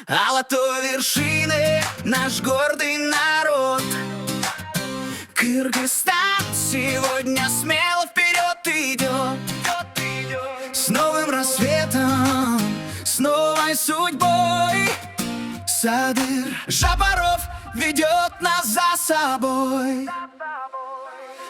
Алатой вершины наш гордый народ. Кыргызстан сегодня смело вперед идет, с новым рассветом, с новой судьбой. Садыр Жапаров ведет нас за собой.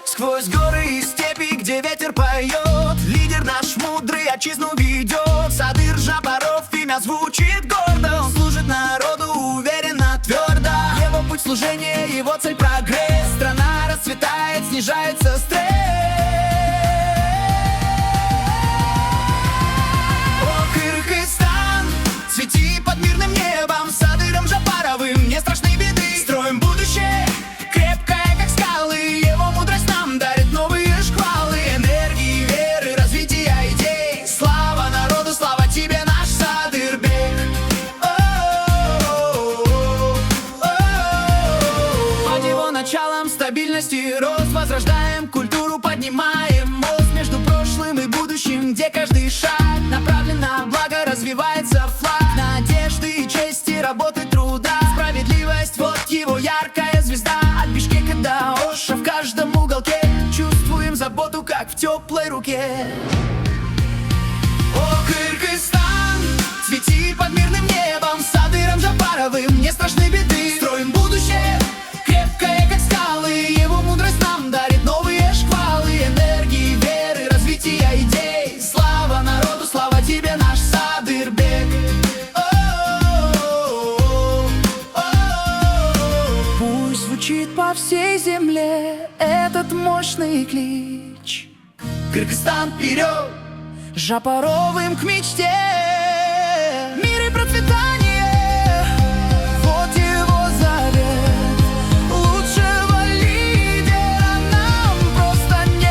Сквозь горы и степи, где ветер поет, лидер наш мудрый отчизну ведет. Садыр Жапаров, имя звучит гордо, он служит народу уверенно, твердо. Его путь служения, его цель прогресс. Страна расцветает, снижается стресс. О, Кыргызстан, цвети под мирным небом, Садыром Жапаровым не страшны беды. Строим будущее, крепкое, как скалы, его мудрость нам дарит новые шквалы энергии, веры, развития идей. Слава народу, слава тебе, наш Садырбек. Под его началом стабильность и рост, возрождаем культуру, поднимаем мост между прошлым и будущим, где каждый шаг направлен на благо, развивается флаг надежды и чести, работы, труда, справедливость, вот его яркая звезда. От Бишкека до Оша, в каждом уголке чувствуем заботу, как в теплой руке. О, Кыргызстан, цвети под мирным небом, Садыром Жапаровым не страшны беды. Строим будущее, крепкое, как скалы, его мудрость нам дарит новые шквалы энергии, веры, развития идей. Слава народу, слава тебе, наш Садырбек. Пусть звучит по всей земле этот мощный клич: Кыргызстан вперед, Жапаровым к мечте. Мир и процветание, вот его завет. Лучшего лидера нам просто нет.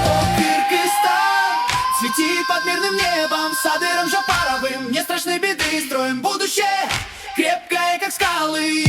О, Кыргызстан, цвети под мирным небом, Садыром Жапаровым не страшны беды. Строим будущее, крепкое, как скалы,